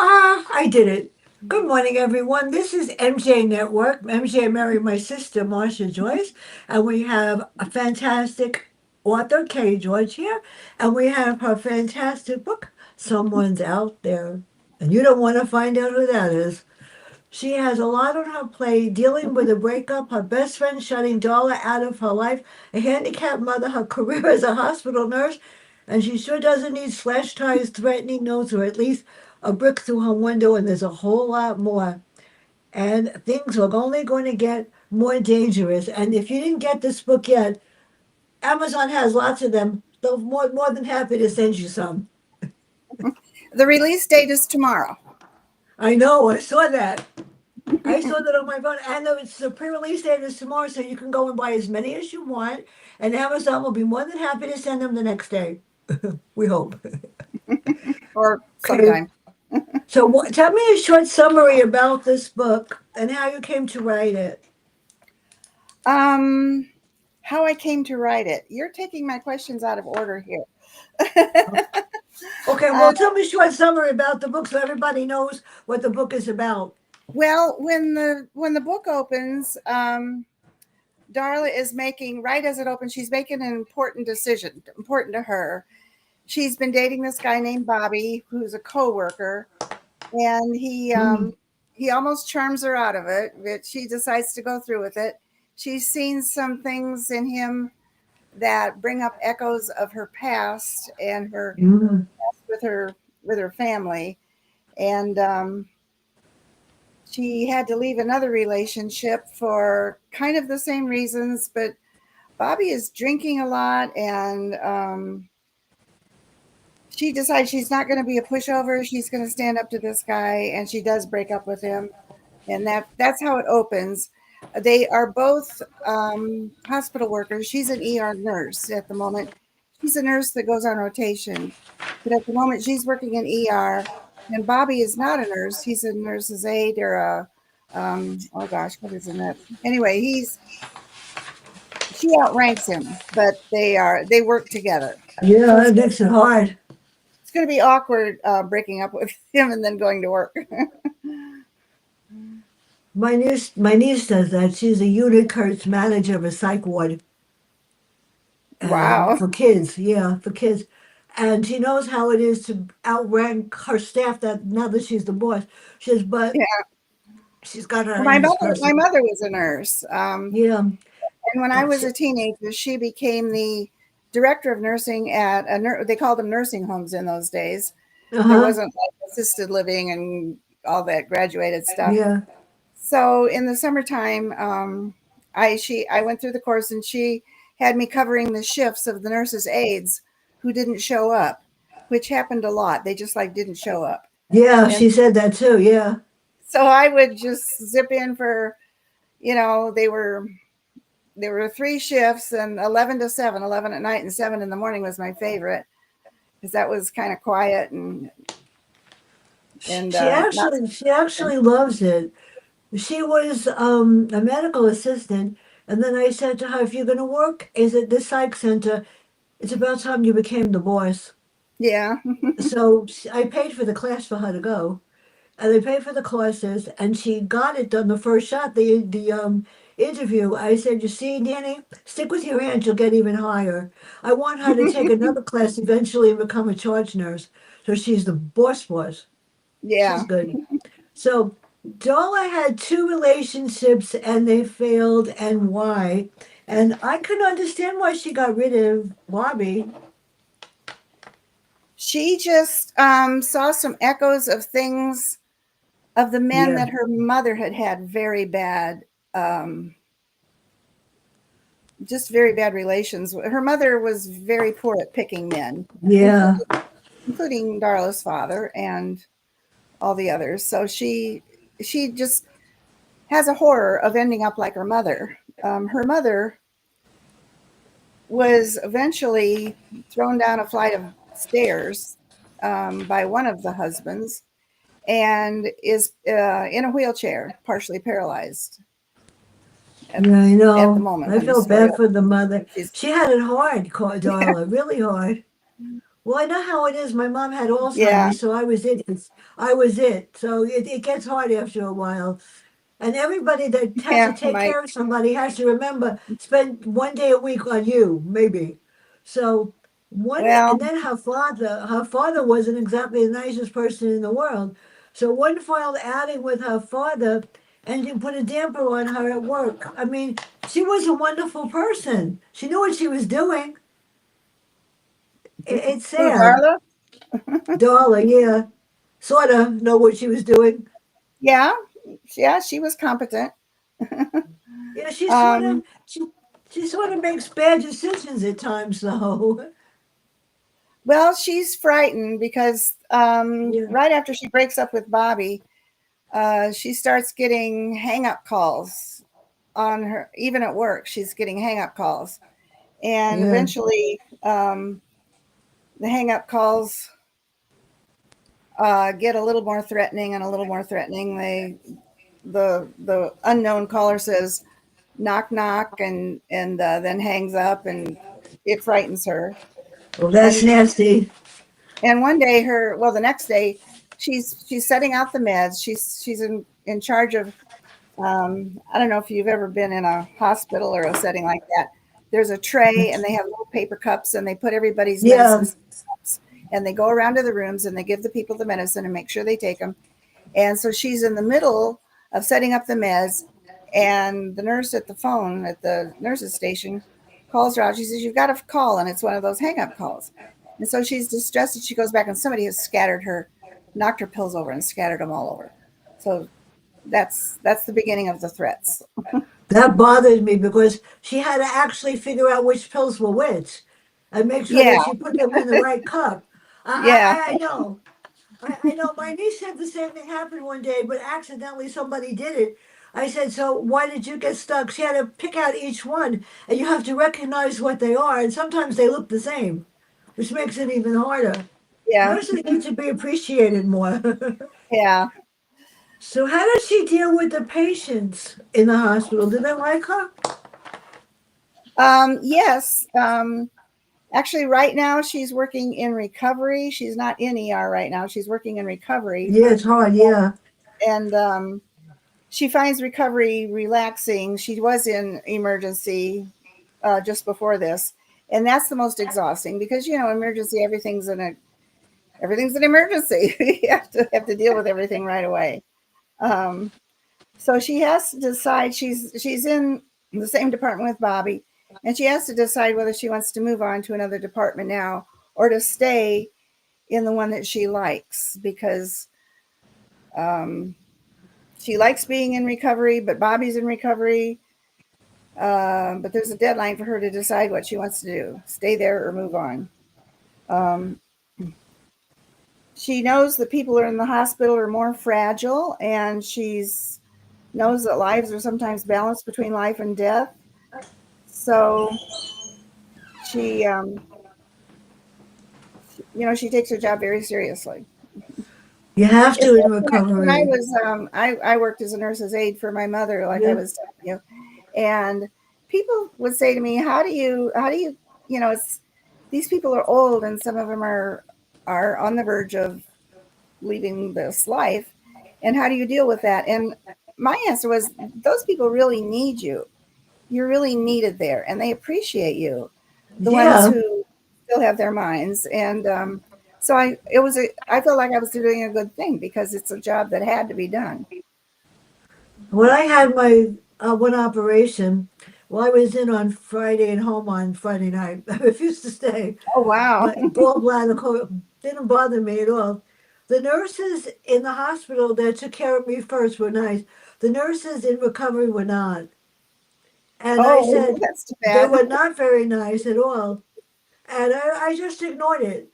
I did it. Good morning, everyone. This is MJ Network. MJ married my sister, Marcia Joyce, and we have a fantastic author, Kay George here, and we have her fantastic book, Someone's Out There. And you don't want to find out who that is. She has a lot on her plate, dealing with a breakup, her best friend shutting Darla out of her life, a handicapped mother, her career as a hospital nurse, and she sure doesn't need slash tires, threatening notes, or at least a brick through her window, and there's a whole lot more. And things are only going to get more dangerous. And if you didn't get this book yet, Amazon has lots of them. They're more than happy to send you some. The release date is tomorrow. I know, I saw that. I saw that on my phone, and it's the pre-release date is tomorrow, so you can go and buy as many as you want, and Amazon will be more than happy to send them the next day. We hope. Or Okay, sometime. so tell me a short summary about this book and how you came to write it. Um, how I came to write it. You're taking my questions out of order here. Okay, uh, well, tell me a short summary about the book so everybody knows what the book is about. well, when the book opens, Darla is making right as it opens. She's making an important decision, important to her. She's been dating this guy named Bobby, who's a coworker, and Mm. he almost charms her out of it, but she decides to go through with it. She's seen some things in him that bring up echoes of her past and her Mm. with her with her family, and she had to leave another relationship for kind of the same reasons. But Bobby is drinking a lot, and she decides she's not going to be a pushover. She's going to stand up to this guy, and she does break up with him, and that's how it opens. They are both hospital workers. She's an ER nurse at the moment. She's a nurse that goes on rotation, but at the moment she's working in ER. And Bobby is not a nurse. He's a nurse's aide or a oh gosh, what is it? Anyway, she outranks him, but they work together. So Yeah, it makes it hard. it's going to be awkward breaking up with him and then going to work. My niece does that. She's a unit Kurtz manager of a psych ward Wow. for kids. Yeah, for kids. And she knows how it is to outrank her staff. That now that she's the boss, she says, but Yeah. she's got her Well, hands my personal. mother was a nurse. Yeah. And when I was a teenager, she became the director of nursing at they called them nursing homes in those days. Uh There huh. wasn't like assisted living and all that graduated stuff. Yeah. So in the summertime, I went through the course, and she had me covering the shifts of the nurses' aides who didn't show up, which happened a lot. They just like didn't show up. Yeah. And She said that too. Yeah. so I would just zip in for, there were three shifts, and 11 to 7, 11 at night and 7 in the morning was my favorite because that was kind of quiet and She not. actually she actually loves it. She was a medical assistant, and then I said to her, "If you're going to work, is at this psych center? It's about time you became the boss." Yeah. So I paid for the class for her to go, and they paid for the courses, and she got it done the first shot. The interview, I said, "You see, Danny, stick with your hands, you'll get even higher." I want her to take another class eventually and become a charge nurse, so she's the boss. She's Yeah. good. So Darla had two relationships and they failed, and why? And I can understand why she got rid of Bobby. She just saw some echoes of things of the men Yeah. that her mother had very bad, um, just very bad relations. Her mother was very poor at picking men, Yeah. including Darla's father and all the others. So she just has a horror of ending up like her mother. Her mother was eventually thrown down a flight of stairs by one of the husbands and is in a wheelchair, partially paralyzed at, Yeah, I at the know. moment I when the feel story bad for opens. the mother. She's She had it hard, Darla, really hard. Well, I know how it is. My mom had Yeah, Alzheimer's, so I was it. I was it. So it gets hard after a while. And everybody that has to yeah, take my care of somebody has to remember spend one day a week on you, maybe. So well, and then her father wasn't exactly the nicest person in the world. So one filed outing with her father, and you put a damper on her at work. I mean, she was a wonderful person. She knew what she was doing. It's who, sad. Darla? Darling, yeah, sort of know what she was doing. Yeah, yeah, she was competent. Yeah, Um, she sort of makes bad decisions at times, though. well, she's frightened because Yeah, right after she breaks up with Bobby, she starts getting hang up calls on her, even at work. She's getting hang up calls. And yeah. eventually, the hang up calls get a little more threatening and a little more threatening. The unknown caller says, knock, knock, and then hangs up, and it frightens her. Well, that's And nasty. one day the next day, she's setting out the meds. She's in charge of, I don't know if you've ever been in a hospital or a setting like that. There's a tray and they have little paper cups and they put everybody's Yeah, medicines in cups, and they go around to the rooms and they give the people the medicine and make sure they take them. And so she's in the middle of setting up the meds, and the nurse at the phone at the nurse's station calls her out. She says, "You've got to call," and it's one of those hang up calls. And so she's distressed, and she goes back, and somebody has scattered her, knocked her pills over, and scattered them all over. So that's the beginning of the threats. that bothered me because she had to actually figure out which pills were which and make sure Yeah, that she put them in the right cup. yeah, I know. I know my niece had the same thing happen one day, but accidentally somebody did it. I said, "So why did you get stuck?" She had to pick out each one, and you have to recognize what they are, and sometimes they look the same, which makes it even harder. yeah, Nurses need to be appreciated more. yeah. So, how does she deal with the patients in the hospital? Do they like her? Yes. Actually, right now she's working in recovery. She's not in ER right now. She's working in recovery, Yeah, it's hard. Yeah, and she finds recovery relaxing. She was in emergency just before this, and that's the most exhausting because emergency, everything's an emergency. You have to deal with everything right away. Um, so she has to decide. She's in the same department with Bobby, and she has to decide whether she wants to move on to another department now or to stay in the one that she likes, because um, she likes being in recovery, but Bobby's in recovery. But there's a deadline for her to decide what she wants to do: stay there or move on. Um, she knows that people are in the hospital are more fragile, and she's knows that lives are sometimes balanced between life and death. So she takes her job very seriously. you have It's to in like when I recovery. was I worked as a nurse's aide for my mother, like I Yeah, was telling you, and people would say to me, how do you it's these people are old and some of them are on the verge of leaving this life, and how do you deal with that? And my answer was, those people really need you. You're really needed there, and they appreciate you, the ones yeah. who still have their minds. And so I felt like I was doing a good thing because it's a job that had to be done. When I had my one operation, well, I was in on Friday and home on Friday night. I refused to stay. Oh wow. My gallbladder didn't bother me at all. The nurses in the hospital that took care of me first were nice. The nurses in recovery were not. And I Oh, said, that's too they bad. were not very nice at all. And I just ignored it.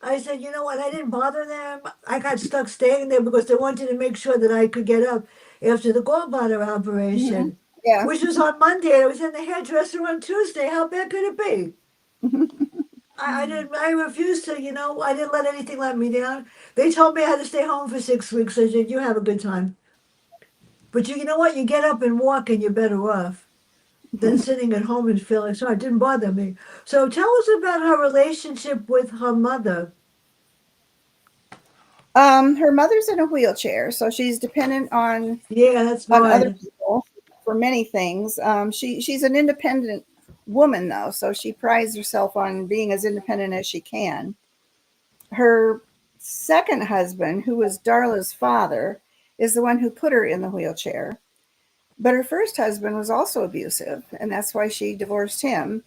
I said, you know what? I didn't bother them. I got stuck staying there because they wanted to make sure that I could get up after the gallbladder Hmm. operation, Yeah. which was on Monday. I was in the hairdresser on Tuesday. How bad could it be? I didn't. I refused to. I didn't let anything let me down. They told me I had to stay home for 6 weeks. I said, you have a good time. But you know what? You get up and walk, and you're better off. than sitting at home and feeling sorry. It didn't bother me. So tell us about her relationship with her mother. Her mother's in a wheelchair, so she's dependent Yeah, that's on other right. people for many things. She's an independent woman though, so she prides herself on being as independent as she can. Her second husband, who was Darla's father, is the one who put her in the wheelchair. But her first husband was also abusive, and that's why she divorced him.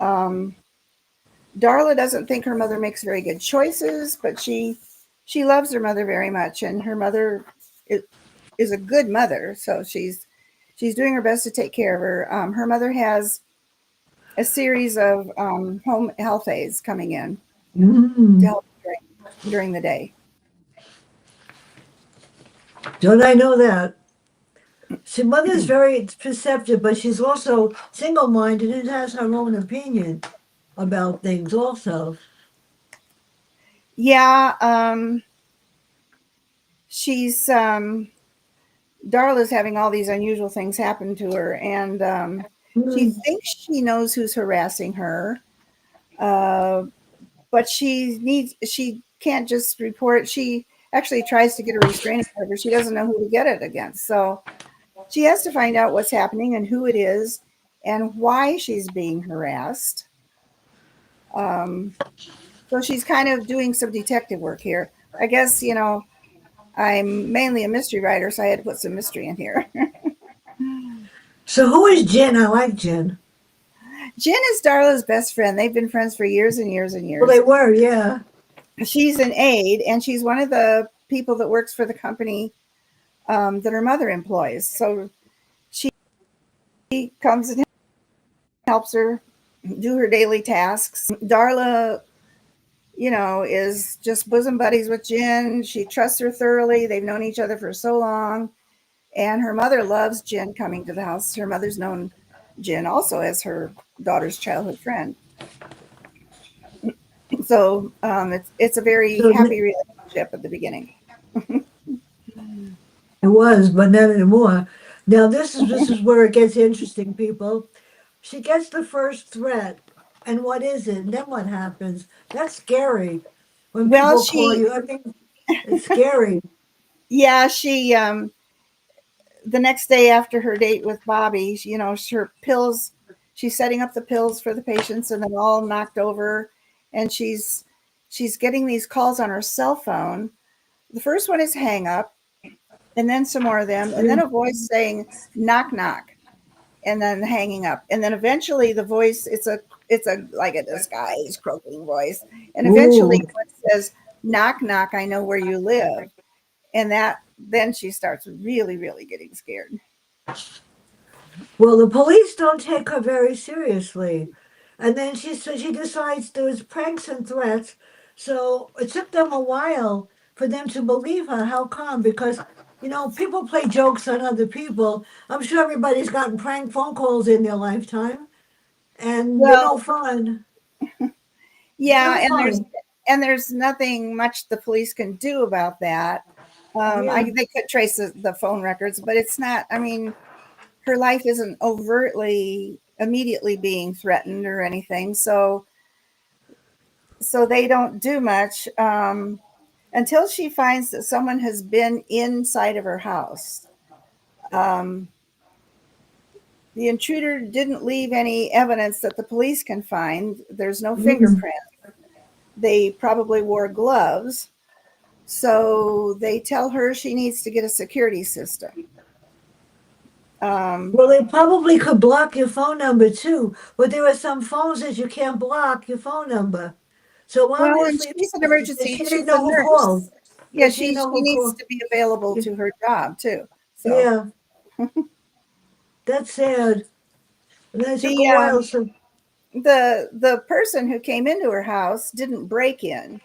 Um, Darla doesn't think her mother makes very good choices, but she loves her mother very much, and her mother is, is a good mother. So she's doing her best to take care of her. Her mother has a series of home health aides coming in to Mm, help during the day. don't I know that? See, mother's very perceptive, but she's also single-minded and has her own opinion about things also. Yeah, she's Darla's having all these unusual things happen to her, and she Mm. thinks she knows who's harassing her, uh, but she can't just report. She actually tries to get a restraining order. She doesn't know who to get it against, so she has to find out what's happening and who it is and why she's being harassed. Um, so she's kind of doing some detective work here. I guess I'm mainly a mystery writer, so I had to put some mystery in here. So who is Jen? I like Jen. Jen is Darla's best friend. They've been friends for years and years and Well, they years. were, yeah. She's an aide, and she's one of the people that works for the company that her mother employs. So she comes and helps her do her daily tasks. Darla, is just bosom buddies with Jen. She trusts her thoroughly. They've known each other for so long. And her mother loves Jen coming to the house. Her mother's known Jen also as her daughter's childhood friend. So it's a very So happy relationship at the beginning. it was, but not anymore. Now this is where it gets interesting, people. She gets the first threat, and what is it? And then what happens? That's scary. When Well, people call she you, I mean, it's scary. yeah, she the next day after her date with Bobby, her pills, she's setting up the pills for the patients, and they're all knocked over, and she's getting these calls on her cell phone. The first one is hang up, and then some more of them, and then a voice saying knock knock, and then hanging up, and then eventually the voice, it's a like a disguised croaking voice, and eventually Ooh. it says knock knock, I know where you live, and that then she starts really really getting scared. Well, the police don't take her very seriously. And then she decides there was pranks and threats. So it took them a while for them to believe her. How come? Because, people play jokes on other people. I'm sure everybody's gotten prank phone calls in their lifetime, and they're no Well, fun. They're yeah, no fun. and there's nothing much the police can do about that. Yeah. They could trace the phone records, but it's not. I mean, her life isn't overtly immediately being threatened or anything, so they don't do much until she finds that someone has been inside of her house. Um, the intruder didn't leave any evidence that the police can find. There's no Mm. fingerprint. They probably wore gloves. So they tell her she needs to get a security system. Um, Well, they probably could block your phone number too, but there are some phones that you can't block your phone number. So well, and obviously, she's an she emergency. didn't She's a know who nurse. called. Yeah, Yeah, she didn't she know she who needs called. to be available Yeah, to her job too. So yeah, that's sad. And that took a the while. So the person who came into her house didn't break in,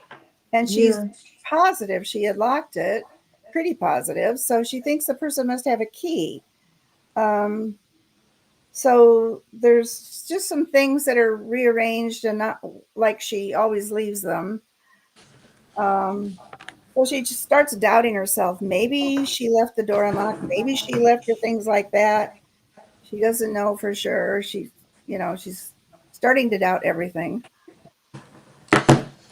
and she's yeah. positive she had locked it, pretty positive. So she thinks the person must have a key. Um, so there's just some things that are rearranged and not like she always leaves them. Um, so she just starts doubting herself. Maybe she left the door unlocked. Maybe she left her things like that. She doesn't know for sure. She's starting to doubt everything.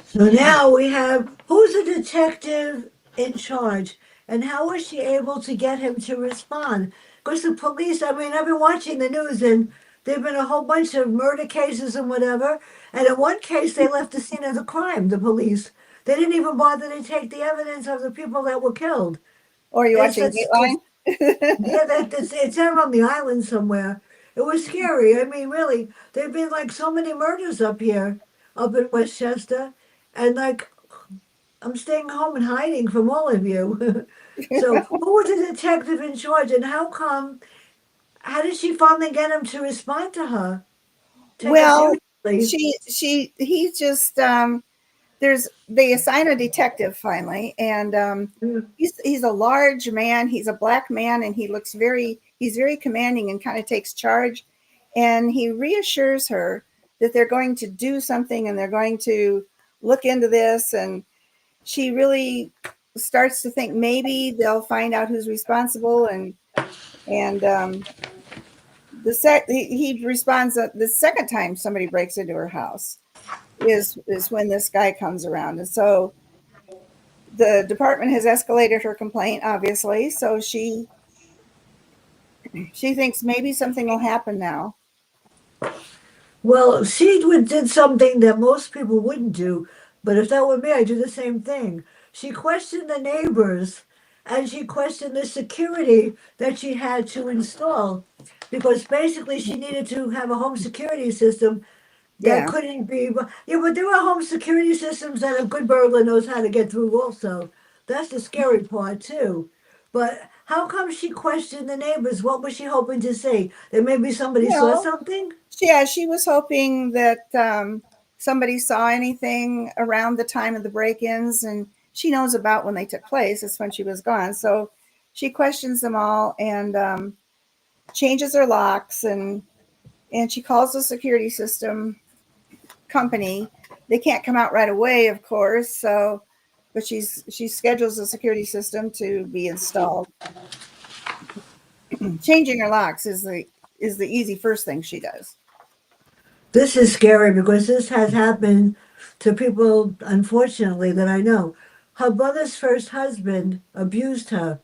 So now we have who's the detective in charge and how was she able to get him to respond? Because the police, I mean, I've been watching the news and there have been a whole bunch of murder cases and whatever. And in one case, they left the scene of the crime, the police. They didn't even bother to take the evidence of the people that were killed. Or are you They watching said, just, Dateline? yeah, it's out on the island somewhere. It was scary. I mean, really, there've been like so many murders up here, up in Westchester. And like I'm staying home and hiding from all of you. So, who was the detective in charge, and how come? How did she finally get him to respond to her? Take her Well, seriously. he's just they assign a detective finally, and Mm. he's a large man. He's a black man, and he's very commanding and kind of takes charge. And he reassures her that they're going to do something and they're going to look into this. And she really starts to think maybe they'll find out who's responsible. And he responds that the second time somebody breaks into her house is when this guy comes around. And so the department has escalated her complaint, obviously. So she thinks maybe something will happen now. Well, she did something that most people wouldn't do, but if that were me, I'd do the same thing. She questioned the neighbors, and she questioned the security that she had to install, because basically she needed to have a home security system that Yeah. couldn't be. Yeah, but there are home security systems that a good burglar knows how to get through. Also, that's the scary part too. But how come she questioned the neighbors? What was she hoping to see? That maybe somebody saw Well, something. yeah, she was hoping that somebody saw anything around the time of the break-ins, and she knows about when they took place. It's when she was gone. So she questions them all and changes their locks, and she calls the security system company. They can't come out right away, of course. So, but she schedules the security system to be installed. Changing her locks is the easy first thing she does. This is scary because this has happened to people, unfortunately, that I know. Her brother's first husband abused her.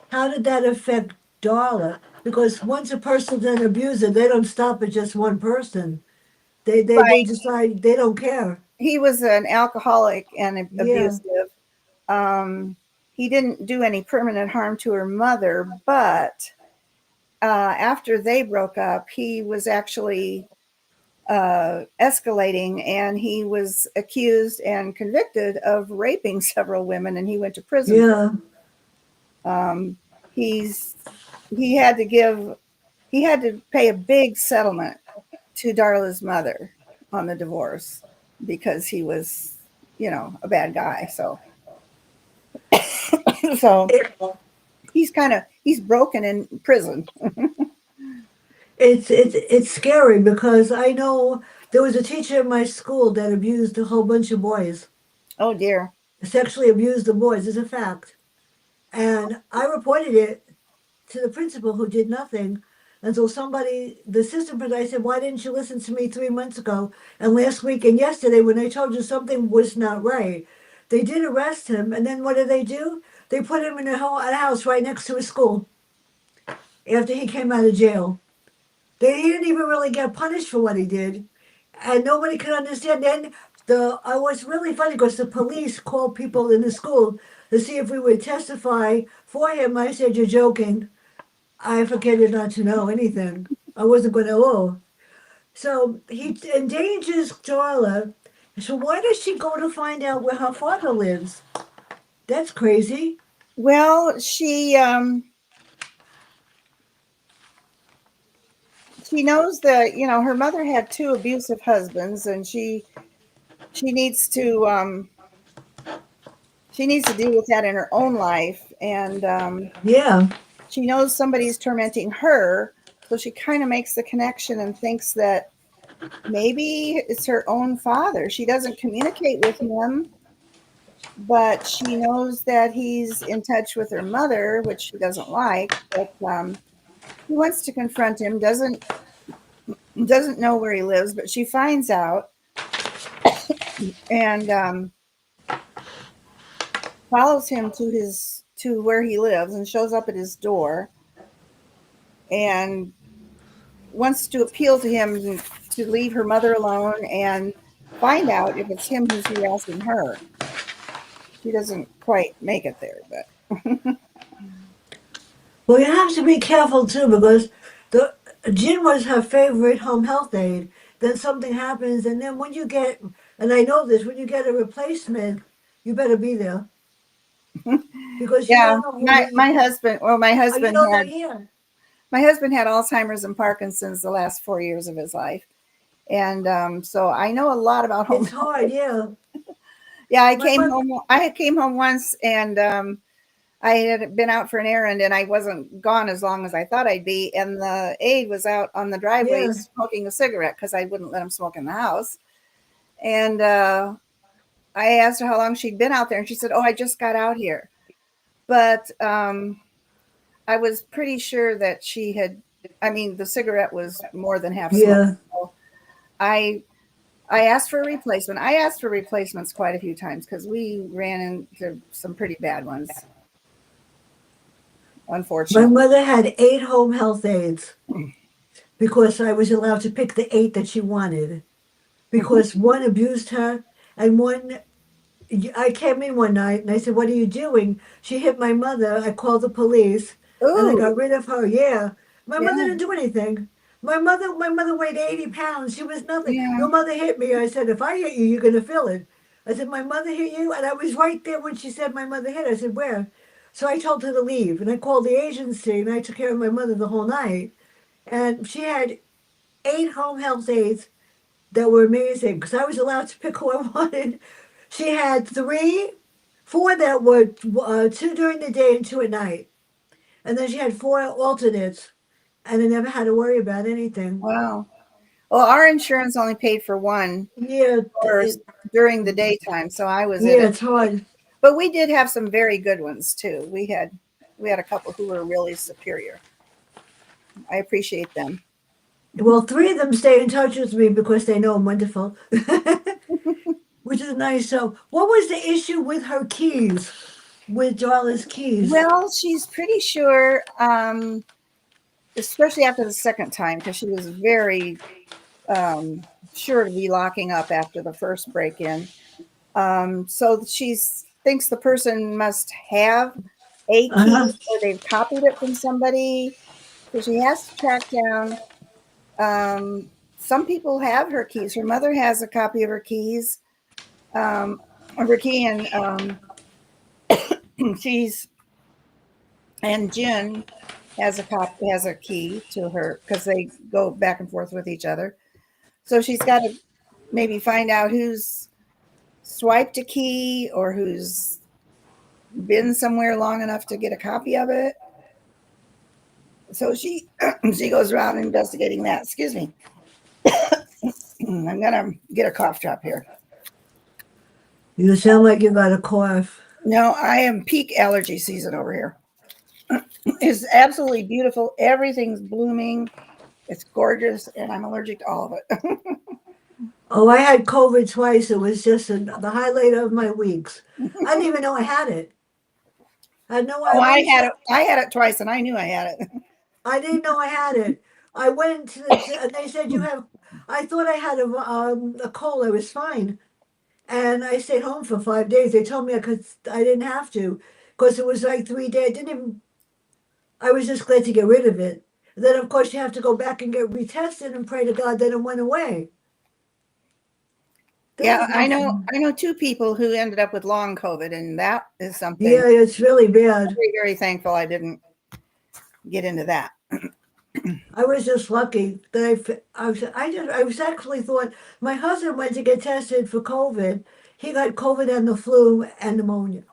How did that affect Darla? Because once a person's an abuser, they don't stop at just one person. They Right. decide they don't care. He was an alcoholic and Yeah, abusive. Um, he didn't do any permanent harm to her mother, but after they broke up, he was actually escalating, and he was accused and convicted of raping several women, and he went to prison for yeah. it. He's he had to give he had to pay a big settlement to Darla's mother on the divorce because he was, a bad guy. So so It, he's broken in prison. it's scary because I know there was a teacher in my school that abused a whole bunch of boys, Oh dear. sexually abused the boys. It's a fact, and I reported it to the principal who did nothing until somebody, the assistant principal, I said, why didn't you listen to me 3 months ago and last week and yesterday when I told you something was not right? They did arrest him, and then what did they do? They put him in a house right next to his school after he came out of jail. He didn't even really get punished for what he did, and nobody could understand. Then I was really funny because the police called people in the school to see if we would testify for him. I said, "You're joking." I pretended not to know anything. I wasn't going to. Oh, so he endangers Darla. So why does she go to find out where her father lives? That's crazy. Well, she knows that her mother had two abusive husbands, and she needs to deal with that in her own life. And Yeah, she knows somebody's tormenting her, so she kind of makes the connection and thinks that maybe it's her own father. She doesn't communicate with him, but she knows that he's in touch with her mother, which she doesn't like. But She wants to confront him, doesn't know where he lives, but she finds out and follows him to where he lives and shows up at his door and wants to appeal to him to leave her mother alone and find out if it's him who's harassing her. She doesn't quite make it there, but Well, you have to be careful too because the gin was her favorite home health aid. Then something happens, and then when you get, and I know this, when you get a replacement, you better be there because you yeah, don't know who my may. my husband, well, Oh, you know that here. my husband had Alzheimer's and Parkinson's the last 4 years of his life, and so I know a lot about home It's health. hard, yeah. Yeah, I My came mother, home. I came home once, and I had been out for an errand, and I wasn't gone as long as I thought I'd be. And the aide was out on the driveway yeah, smoking a cigarette because I wouldn't let him smoke in the house. And I asked her how long she'd been out there, and she said, "Oh, I just got out here." But I was pretty sure that she had. I mean, the cigarette was more than half smoked. yeah. So I I asked for a replacement. I asked for replacements quite a few times because we ran into some pretty bad ones, My unfortunately. mother had 8 home health aides because I was allowed to pick the 8 that she wanted. Because one abused her, and one I came in one night and I said, "What are you doing?" She hit my mother. I called the police and I Ooh, got rid of her. Yeah. My mother yeah, didn't do anything. My mother weighed 80 pounds. She was nothing. yeah. Your mother hit me. I said, "If I hit you, you're gonna feel it." I said, "My mother hit you?" And I was right there when she said my mother hit her. I said, "Where?" So I told her to leave and I called the agency and I took care of my mother the whole night. And she had 8 home health aides that were amazing because I was allowed to pick who I wanted. She had four that were 2 during the day and 2 at night, and then she had 4 alternates, and I never had to worry about anything. Wow. Well, our insurance only paid for one Yeah, or during the daytime, so I was in yeah, it. it's hard. But we did have some very good ones too. We had a couple who were really superior. I appreciate them. Well, 3 of them stay in touch with me because they know I'm wonderful, which is nice. So, what was the issue with her keys? With Darla's keys? Well, she's pretty sure, especially after the second time, because she was very sure to be locking up after the first break in. So she thinks the person must have a Uh key huh. or they've copied it from somebody. So she has to track down. Some people have her keys. Her mother has a copy of her keys, of her key, and she's and Jen has a key to her because they go back and forth with each other. So she's got to maybe find out who's swiped a key or who's been somewhere long enough to get a copy of it. So she she goes around investigating that. Excuse me. I'm gonna get a cough drop here. You sound like you got a cough. No, I am peak allergy season over here. It's absolutely beautiful. Everything's blooming. It's gorgeous, and I'm allergic to all of it. Oh, I had COVID twice. It was just the highlight of my weeks. I didn't even know I had it. I had no. Oh, I I went had to. it. I had it twice, and I knew I had it. I didn't know I had it. I went and they said you have. I thought I had a cold. I was fine, and I stayed home for 5 days. They told me I could. I didn't have to, because it was like 3 days. I didn't even. I was just glad to get rid of it. Then of course you have to go back and get retested and pray to God that it went away. That Yeah, was no I fun. know two people who ended up with long COVID, and that is something Yeah, it's really bad. very, very thankful I didn't get into that. I was just lucky that I was actually thought my husband went to get tested for COVID. He got COVID and the flu and pneumonia.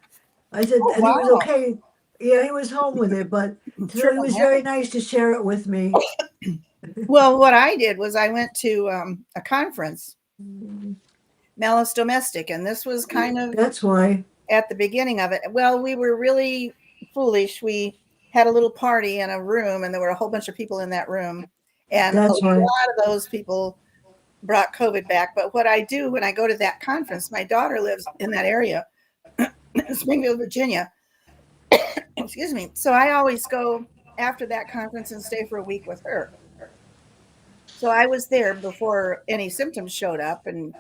I said, Oh, and he was wow. okay. Yeah, he was home with it, but so he Triple was very negative. nice to share it with me. Well, what I did was I went to a conference, Melis Domestic, and this was kind of That's why. at the beginning of it. Well, we were really foolish. We had a little party in a room, and there were a whole bunch of people in that room, and a That's right. lot of those people brought COVID back. But what I do when I go to that conference, my daughter lives in that area, Springfield, Virginia. Excuse me. So I always go after that conference and stay for a week with her. So I was there before any symptoms showed up. And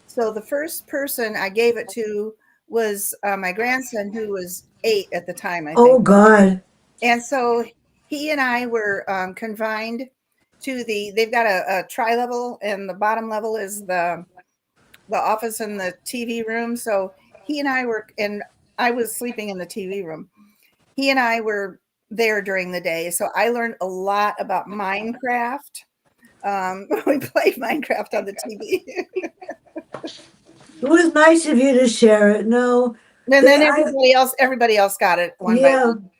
so the first person I gave it to was my grandson, who was 8 at the time, I Oh think. God. And so he and I were confined to they've got a tri level, and the bottom level is the office and the TV room. So he and I were, and I was sleeping in the TV room. He and I were there during the day. So I learned a lot about Minecraft. We played Minecraft on the TV. It was nice of you to share it. No, And they then I everybody else got it one by yeah. one.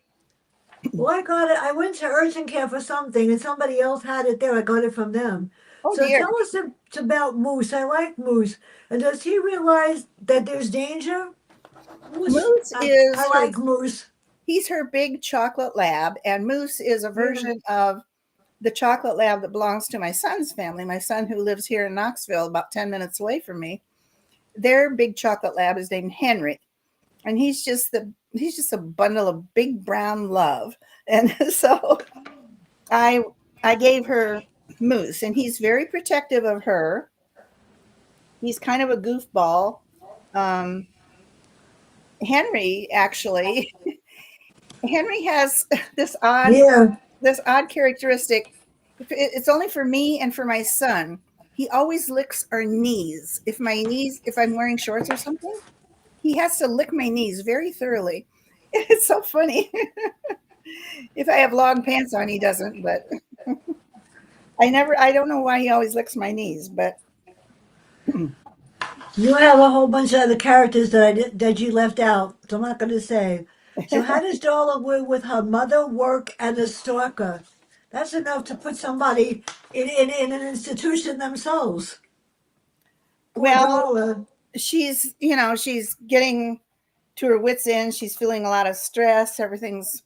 Well, I got it. I went to urgent care for something, and somebody else had it there. I got it from them. Oh So dear. tell us about Moose. I like Moose. And does he realize that there's danger? Moose. Moose I is her like Moose. He's her big chocolate lab, and Moose is a Yeah. version of the chocolate lab that belongs to my son's family. My son, who lives here in Knoxville, about 10 minutes away from me, their big chocolate lab is named Henry, and he's just a bundle of big brown love. And so I I gave her Moose, and he's very protective of her. He's kind of a goofball. Um, Henry actually, Henry has this odd Yeah. this odd characteristic. It's only for me and for my son. He always licks our knees. If I'm wearing shorts or something, he has to lick my knees very thoroughly. It's so funny. If I have long pants on, he doesn't, but I don't know why he always licks my knees, but You have a whole bunch of other characters that you left out. So I'm not going to say. So how does Darla live with her mother, work, and a stalker? That's enough to put somebody in an institution themselves. Poor well, Darla. she's getting to her wits end. She's feeling a lot of stress. Everything's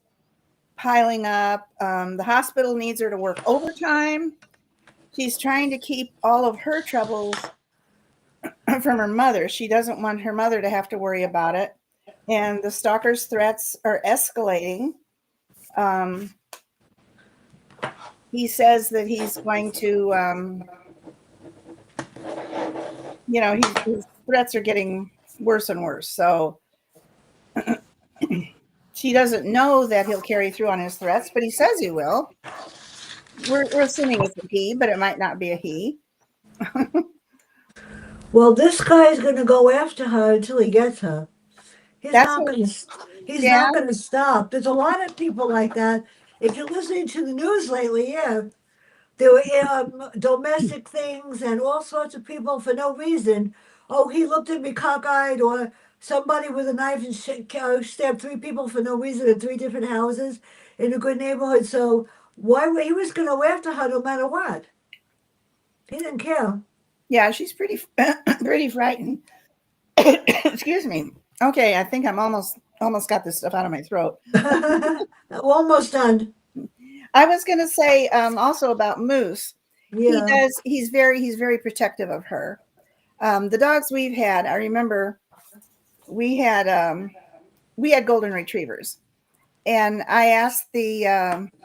piling up. The hospital needs her to work overtime. She's trying to keep all of her troubles from her mother. She doesn't want her mother to have to worry about it. And the stalker's threats are escalating. Um, he says that he's going to, his threats are getting worse and worse. So she doesn't know that he'll carry through on his threats, but he says he will. We're assuming it's a he, but it might not be a he. Well, this guy's going to go after her until he gets her. He's That's not what, going to. He's yeah, not going to stop. There's a lot of people like that. If you're listening to the news lately, yeah, there were domestic things and all sorts of people for no reason. Oh, he looked at me cockeyed, or somebody with a knife and stabbed 3 people for no reason in 3 different houses in a good neighborhood. So he was going to go after her no matter what. He didn't care. yeah, she's pretty, pretty frightened. Excuse me. Okay, I think I'm almost got this stuff out of my throat. Almost done. I was going to say also about Moose. Yeah. He's very protective of her. The dogs we've had, I remember we had we had golden retrievers, and I asked the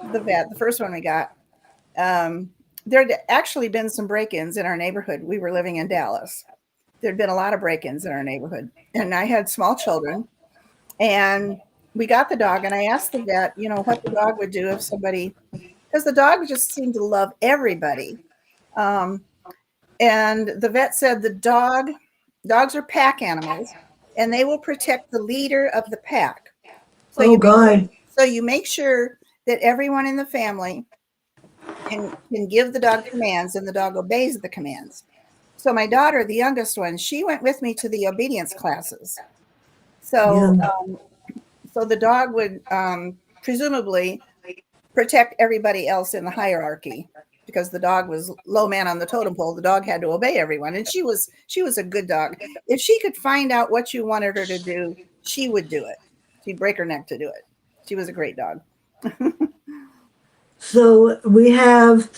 vet, the first one we got. There had actually been some break-ins in our neighborhood. We were living in Dallas. There'd been a lot of break-ins in our neighborhood, and I had small children, and we got the dog, and I asked the vet, what the dog would do if somebody, because the dog just seemed to love everybody. Um, and the vet said dogs are pack animals, and they will protect the leader of the pack. So Oh God. you make sure that everyone in the family can give the dog commands, and the dog obeys the commands. So my daughter, the youngest one, she went with me to the obedience classes. So Yeah. so the dog would presumably protect everybody else in the hierarchy, because the dog was low man on the totem pole. The dog had to obey everyone, and she was a good dog. If she could find out what you wanted her to do, she would do it. She'd break her neck to do it. She was a great dog. So we have,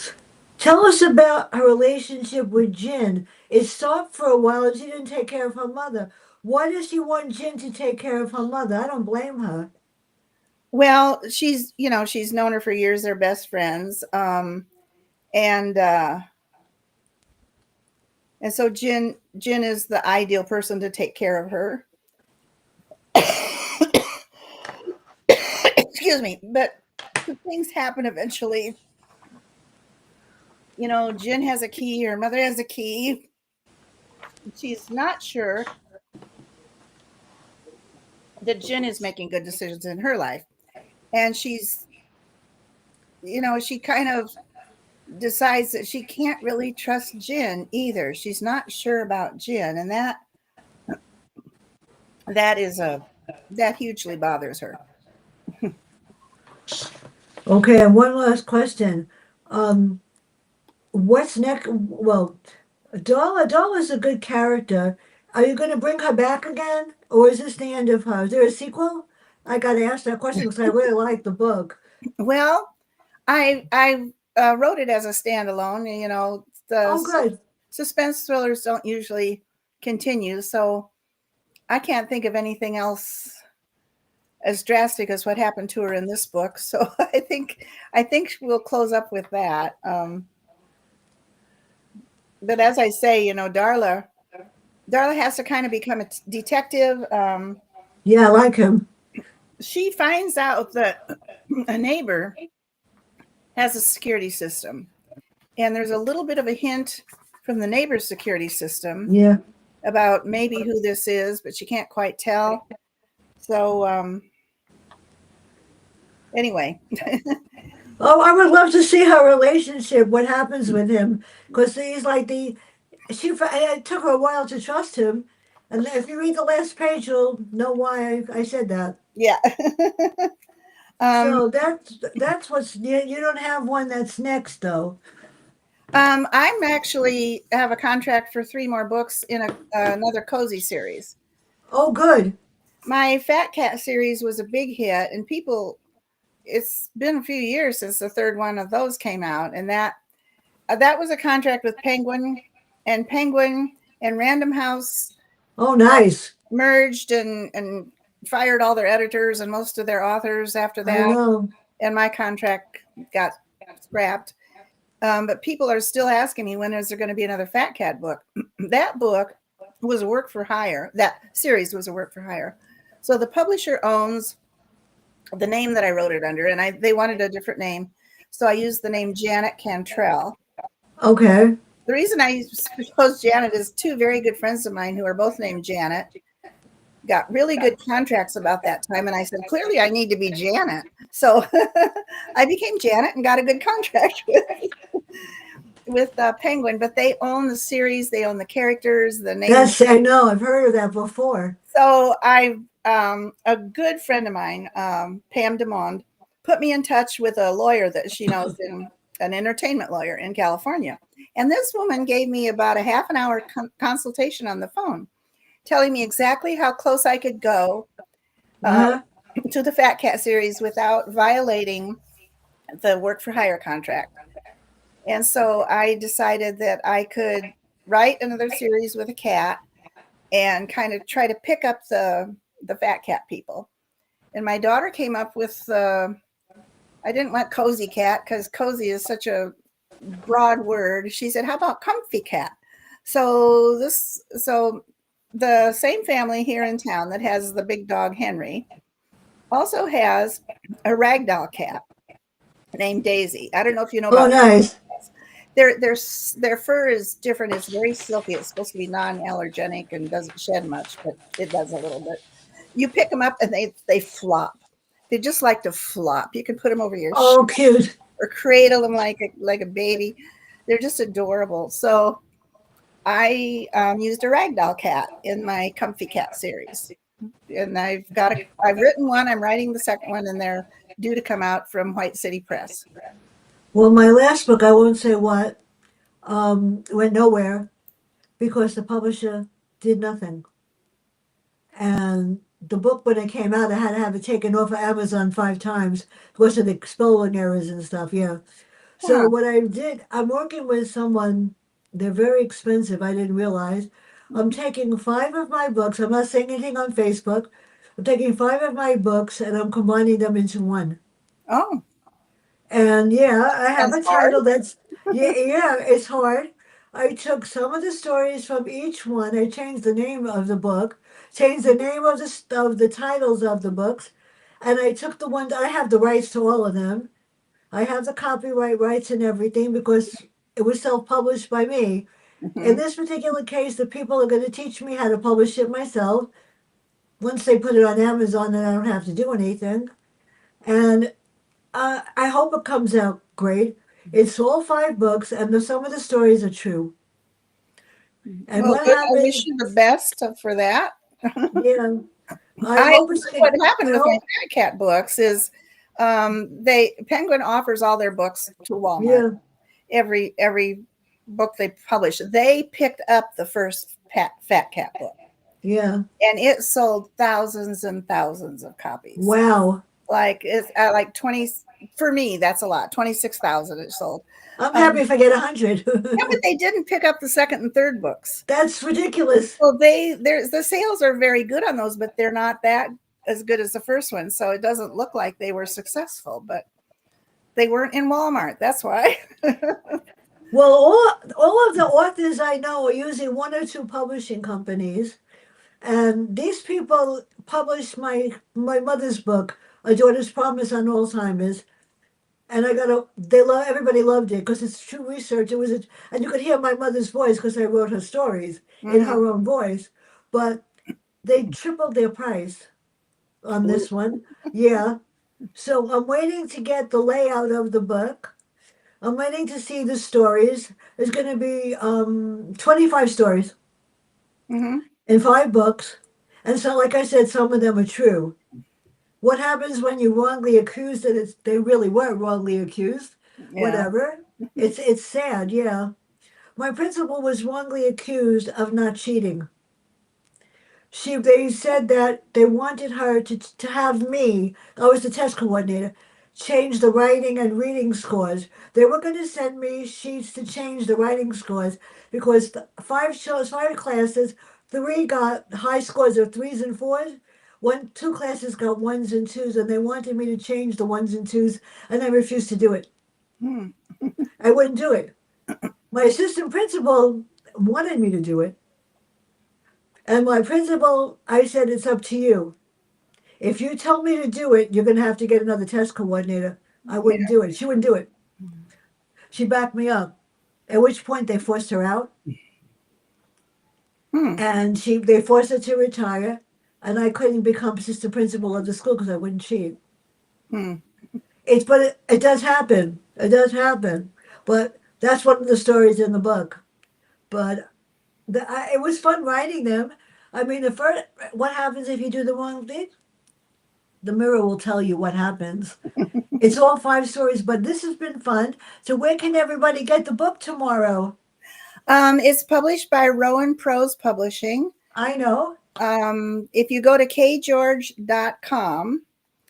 tell us about her relationship with Jin. It stopped for a while and she didn't take care of her mother. Why does she want Jin to take care of her mother? I don't blame her. Well, she's known her for years. They're best friends. And and so Jin is the ideal person to take care of her. Excuse me, but things happen eventually. Jin has a key, her mother has a key. She's not sure that Jin is making good decisions in her life. And she kind of decides that she can't really trust Jin either. She's not sure about Jin, and that is a that hugely bothers her. Okay, and one last question. Um, what's next? Well, Dala's a good character. Are you going to bring her back again? Or is this the end of her? Is there a sequel? I got to ask that question because I really like the book. Well, I wrote it as a standalone. The Oh, good. suspense thrillers don't usually continue, so I can't think of anything else as drastic as what happened to her in this book. So I think we'll close up with that. But as I say, Darla has to kind of become a detective. Yeah, I like him. She finds out that a neighbor has a security system, and there's a little bit of a hint from the neighbor's security system Yeah. about maybe who this is, but she can't quite tell. So anyway, Oh, I would love to see her relationship. What happens with him? Because he's like the she. It took her a while to trust him, and if you read the last page, you'll know why I said that. yeah. um, So that's what's you don't have one that's next though. I'm actually have a contract for 3 more books in another cozy series. Oh, good. My Fat Cat series was a big hit, and people. It's been a few years since the third one of those came out, and that was a contract with Penguin and Random House Oh, nice. merged and fired all their editors and most of their authors after I that, know. and my contract got scrapped. But people are still asking me, when is there going to be another Fat Cat book? That book was a work for hire. That series was a work for hire. So the publisher owns the name that I wrote it under, and they wanted a different name. So I used the name Janet Cantrell. Okay. The reason I chose Janet is 2 very good friends of mine who are both named Janet got really good contracts about that time. And I said, clearly I need to be Janet. So I became Janet and got a good contract with Penguin, but they own the series, they own the characters, the name. That's I know. I've heard of that before. So a good friend of mine, Pam DeMond, put me in touch with a lawyer that she knows, an entertainment lawyer in California. And this woman gave me about a half an hour consultation on the phone, telling me exactly how close I could go uh, Uh huh. to the Fat Cat series without violating the work for hire contract. And so I decided that I could write another series with a cat and kind of try to pick up the Fat Cat people. And my daughter came up with I didn't want cozy cat because cozy is such a broad word. She said, "How about comfy cat?" So the same family here in town that has the big dog Henry also has a ragdoll cat named Daisy. I don't know if you know Oh, about nice. their fur is different. It's very silky. It's supposed to be non-allergenic and doesn't shed much, but it does a little bit. You pick them up and they flop. They just like to flop. You can put them over your Oh, cute. or cradle them like a baby. They're just adorable. So I used a ragdoll cat in my Comfy Cat series, and I've written one. I'm writing the second one, and they're due to come out from White City Press. Well, my last book, I won't say what, went nowhere because the publisher did nothing. And the book when it came out, I had to have it taken off of Amazon 5 times because of the spelling errors and stuff. Yeah. So Huh. what I did, I'm working with someone. They're very expensive. I didn't realize. I'm Mhm. taking 5 of my books. I'm not saying anything on Facebook. I'm taking 5 of my books and I'm combining them into one. Oh, And yeah, I have sounds a hard. title that's yeah, it's hard. I took some of the stories from each one. I changed the name of the book, changed the name of the titles of the books, and I took the ones I have the rights to all of them. I have the copyright rights and everything because it was self-published by me. In Mhm. this particular case, the people are going to teach me how to publish it myself. Once they put it on Amazon, then I don't have to do anything. And I hope it comes out great. It's all 5 books, and some of the stories are true. And Well, what good. I wish happened? you the best for that. Yeah, I I hope it's what good. happened I with my hope. Fat Cat books is they Penguin offers all their books to Walmart. Yeah, Every book they publish, they picked up the first Fat Cat book, yeah. and it sold thousands and thousands of copies. Wow. Like it's like 20 for me. That's a lot. 26,000 it sold. I'm happy Um, if I get yeah, but 100. they didn't pick up the second and third books. That's ridiculous. Well, there's the sales are very good on those, but they're not that as good as the first one. So it doesn't look like they were successful, but they weren't in Walmart. That's why. Well, all of the authors I know are using 1 or 2 publishing companies, and these people published my mother's book, A Daughter's Promise on Alzheimer's, and I got a they love everybody loved it because it's true research. And you could hear my mother's voice because I wrote her stories in Mhm. her own voice, but they tripled their price on Ooh. this one. Yeah, so I'm waiting to get the layout of the book. I'm waiting to see the stories. There's going to be 25 stories Mhm. in 5 books, and so like I said, some of them are true. What happens when you're wrongly accused and they really were wrongly accused? Yeah. Whatever. It's sad, yeah. My principal was wrongly accused of not cheating. They said that they wanted her to have me, I was the test coordinator, change the writing and reading scores. They were going to send me sheets to change the writing scores because 5 classes, 3 got high scores of threes and fours. 2 classes got ones and twos, and they wanted me to change the ones and twos, and I refused to do it. Hmm. I wouldn't do it. My assistant principal wanted me to do it, and my principal, I said, it's up to you. If you tell me to do it, you're going to have to get another test coordinator. I Yeah. wouldn't do it. She wouldn't do it. She backed me up. At which point they forced her out, Hmm. and they forced her to retire, and I couldn't become assistant principal of the school because I wouldn't cheat. Hmm. It does happen. It does happen. But that's one of the stories in the book. But it was fun writing them. I mean, what happens if you do the wrong thing? The mirror will tell you what happens. It's all 5 stories, but this has been fun. So where can everybody get the book tomorrow? It's published by Rowan Prose Publishing. I know. If you go to kgeorge.com,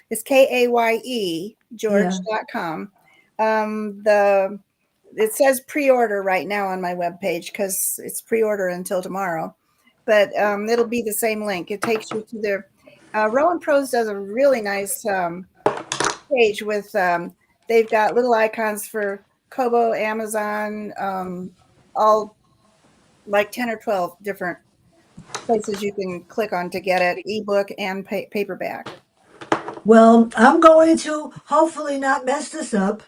it's KAYE Yeah. George.com. The it says pre-order right now on my webpage because it's pre-order until tomorrow, but it'll be the same link. It takes you to their Rowan Prose does a really nice page with they've got little icons for Kobo, Amazon, all like 10 or 12 different places you can click on to get it, ebook and paperback. Well, I'm going to hopefully not mess this up.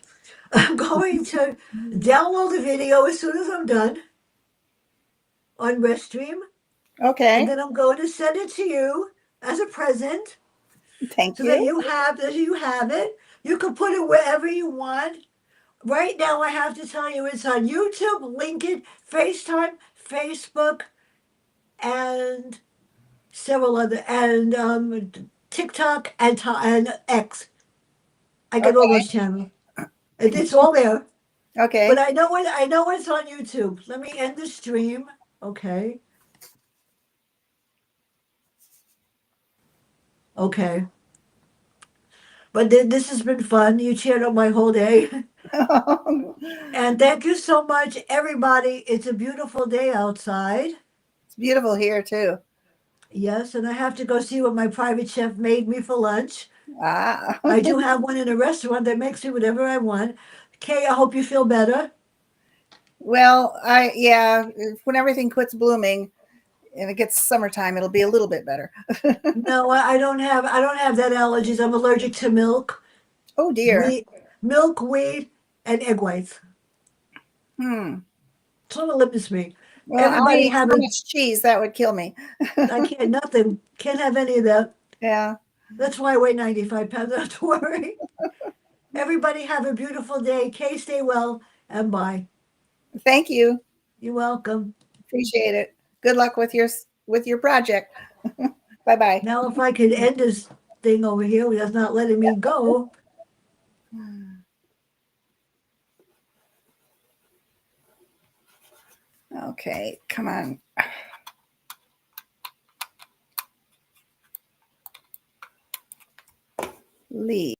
I'm going to download the video as soon as I'm done on Restream, and Okay, then I'm going to send it to you as a present thank so that you. you have it. You can put it wherever you want. Right now, I have to tell you, it's on YouTube, LinkedIn, FaceTime, Facebook, and several other and TikTok and X. I get all Okay, those channels. It's all there. But okay. I know it's on YouTube. Let me end the stream. Okay. Okay. But this has been fun. You cheered up my whole day. And thank you so much, everybody. It's a beautiful day outside. It's beautiful here too. Yes, and I have to go see what my private chef made me for lunch. Ah. I do have one in a restaurant that makes me whatever I want. Kay, I hope you feel better. Well, yeah, when everything quits blooming and it gets summertime, it'll be a little bit better. No, I don't have that allergies. I'm allergic to milk, Oh dear. wheat, milk, wheat, and egg whites. Hmm. So it limits me. Well, I Everybody eat have so a much cheese that would kill me. I can't nothing. Can't have any of that. Yeah. That's why I weigh 95 pounds, not to worry. Everybody have a beautiful day. Kay, stay well, and bye. Thank you. You're welcome. Appreciate it. Good luck with your project. Bye bye. Now, if I could end this thing over here that's not letting me go. Okay, come on. Leave.